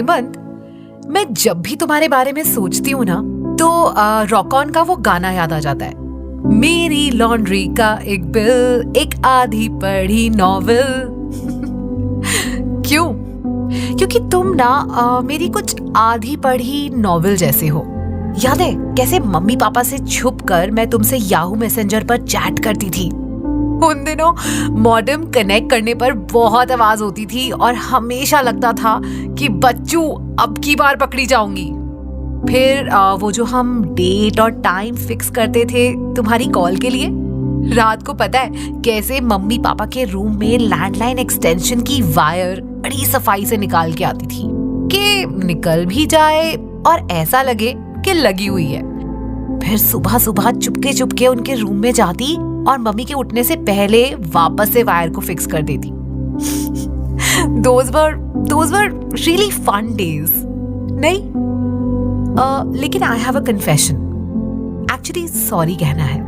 हेमंत, मैं जब भी तुम्हारे बारे में सोचती हूँ ना तो रॉक ऑन का वो गाना याद आ जाता है, मेरी लॉन्ड्री का एक बिल, एक आधी पढ़ी नॉवेल। क्यों? क्योंकि तुम ना मेरी कुछ आधी पढ़ी नॉवेल जैसे हो। याद है कैसे मम्मी पापा से छुप कर मैं तुमसे याहू मैसेंजर पर चैट करती थी। उन दिनों मॉडेम कनेक्ट करने पर बहुत आवाज होती थी और हमेशा लगता था कि बच्चू अब की बार पकड़ी जाऊंगी। फिर वो जो हम डेट और टाइम फिक्स करते थे तुम्हारी कॉल के लिए, रात को पता है कैसे मम्मी पापा के रूम में लैंडलाइन एक्सटेंशन की वायर बड़ी सफाई से निकाल के आती थी कि निकल भी जाए और ऐसा लगे कि लगी हुई है। फिर सुबह सुबह चुपके चुपके उनके रूम में जाती और मम्मी के उठने से पहले वापस से वायर को फिक्स कर देती। Those were really fun days, नहीं? लेकिन I have a confession. Actually, sorry कहना है।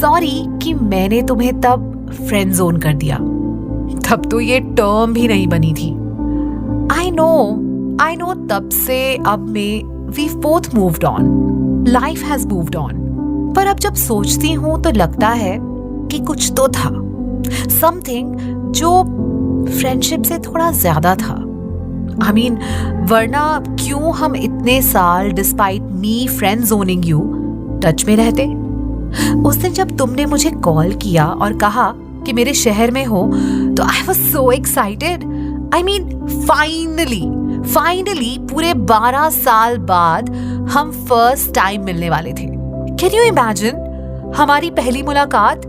Sorry कि मैंने तुम्हें तब फ्रेंड जोन कर दिया। तब तो ये टर्म भी नहीं बनी थी। I know तब से अब में we've both moved on. Life has moved on. पर अब जब सोचती हूँ तो लगता है कि कुछ तो था, समथिंग जो फ्रेंडशिप से थोड़ा ज्यादा था। I mean, वरना क्यों हम इतने साल despite me friend zoning you touch में रहते। उस दिन जब तुमने मुझे कॉल किया और कहा कि मेरे शहर में हो तो I was so excited. I mean, finally पूरे 12 साल बाद हम फर्स्ट टाइम मिलने वाले थे। कैन यू इमेजिन, हमारी पहली मुलाकात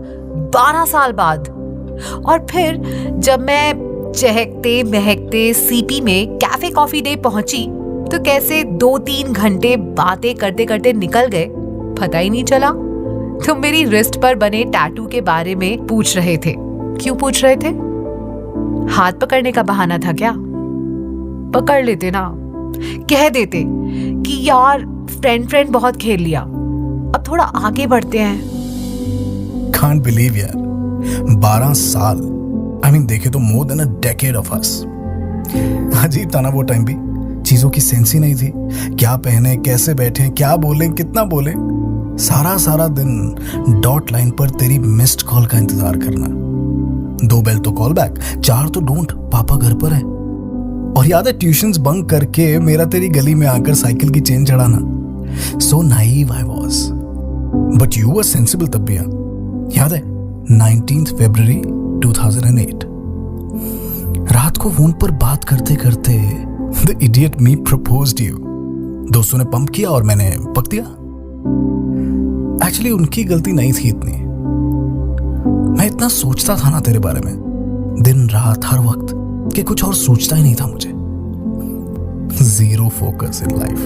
12 साल बाद। और फिर जब मैं चहकते महकते सीपी में कैफे कॉफी डे पहुंची तो कैसे 2-3 घंटे बातें करते करते निकल गए पता ही नहीं चला। तुम मेरी रिस्ट पर बने टैटू के बारे में पूछ रहे थे। क्यों पूछ रहे थे? हाथ पकड़ने का बहाना था क्या? पकड़ लेते ना, कह देते कि यार फ्रेंड बहुत खेल लिया, अब थोड़ा आगे बढ़ते हैं। Can't believe यार, 12 साल। I mean, देखे तो more than a decade of us। अजीब था ना वो टाइम भी, चीजों की सेंस ही नहीं थी। क्या पहने, कैसे बैठे, क्या बोले, कितना बोले। सारा दिन डॉट लाइन पर तेरी मिस्ड कॉल का इंतजार करना। 2 बेल तो कॉल बैक, 4 तो डोंट, पापा घर पर है। और याद है ट्यूशंस बंक करके मेरा तेरी गली में आकर साइकिल की चेन चढ़ाना। So naive I was, but you were sensible तब भी। याद है 19th February 2008, रात को फोन पर बात करते करते the idiot me proposed you। दोस्तों ने पंप किया और मैंने पक दिया। एक्चुअली उनकी गलती नहीं थी इतनी। मैं इतना सोचता था ना तेरे बारे में, दिन रात हर वक्त, कि कुछ और सोचता ही नहीं था मुझे। Zero focus in life.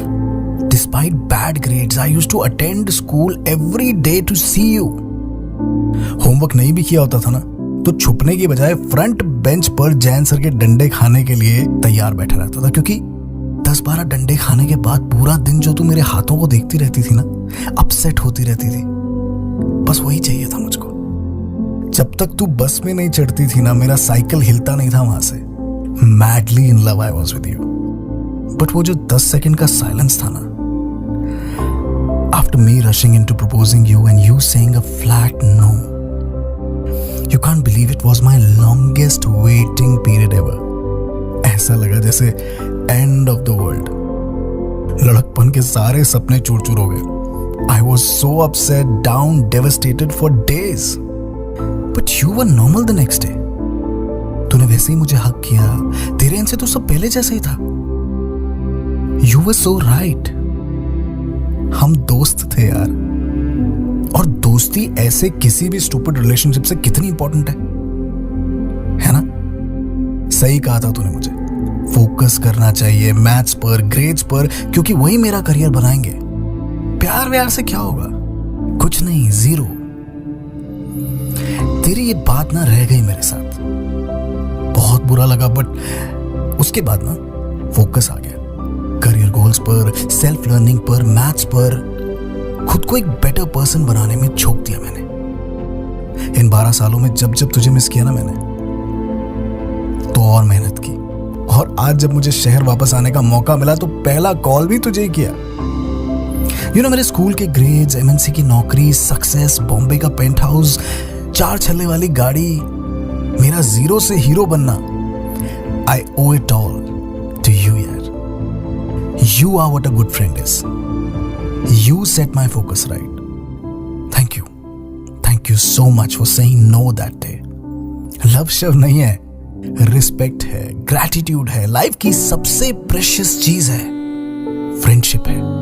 Despite bad grades, I used to attend school every day to see you. Homework नहीं भी किया होता था ना तो छुपने की बजाय फ्रंट बेंच पर जैन सर के डंडे खाने के लिए तैयार बैठा रहता था, क्योंकि 10-12 डंडे खाने के बाद पूरा दिन जो तू मेरे हाथों को देखती रहती थी ना, अपसेट होती रहती थी। बस वही चाहिए था मुझको। जब तक तू बस में नहीं चढ़ती थी ना, मेरा साइकिल हिलता नहीं था वहां से। Madly in love I was with you. But वो जो 10 सेकंड का साइलेंस था ना, after me rushing into proposing you and you saying a flat no, you can't believe it was my longest waiting period ever। ऐसा लगा जैसे end of the world। लड़कपन के सारे सपने चूर चूर हो गए। I was so upset, down, devastated for days, but you were normal the next day। तूने वैसे ही मुझे हक किया, तेरे end से तो सब पहले जैसे ही था। You were so right। हम दोस्त थे यार, और दोस्ती ऐसे किसी भी स्टूपिड रिलेशनशिप से कितनी इंपॉर्टेंट है ना? सही कहा था तूने मुझे, फोकस करना चाहिए मैथ्स पर, ग्रेड्स पर, क्योंकि वही मेरा करियर बनाएंगे। प्यार व्यार से क्या होगा? कुछ नहीं, जीरो। तेरी ये बात ना रह गई मेरे साथ, बहुत बुरा लगा, बट उसके बाद ना फोकस आ गया करियर गोल्स पर, सेल्फ लर्निंग पर, मैथ्स पर। खुद को एक बेटर पर्सन बनाने में झोंक दिया मैंने। इन 12 सालों में जब जब तुझे मिस किया ना मैंने, तो और मेहनत की और आज जब मुझे शहर वापस आने का मौका मिला तो पहला कॉल भी तुझे ही किया। मेरे स्कूल के ग्रेड्स, एमएनसी की नौकरी, सक्सेस, बॉम्बे का पेंट हाउस, 4 छल्ले वाली गाड़ी, मेरा जीरो से हीरो बनना, I owe it all to you यार। You are what a good friend is. You set my focus right. Thank you so much for saying no that day. Love शव नहीं है, रिस्पेक्ट है, gratitude है, life की सबसे precious चीज है, फ्रेंडशिप है।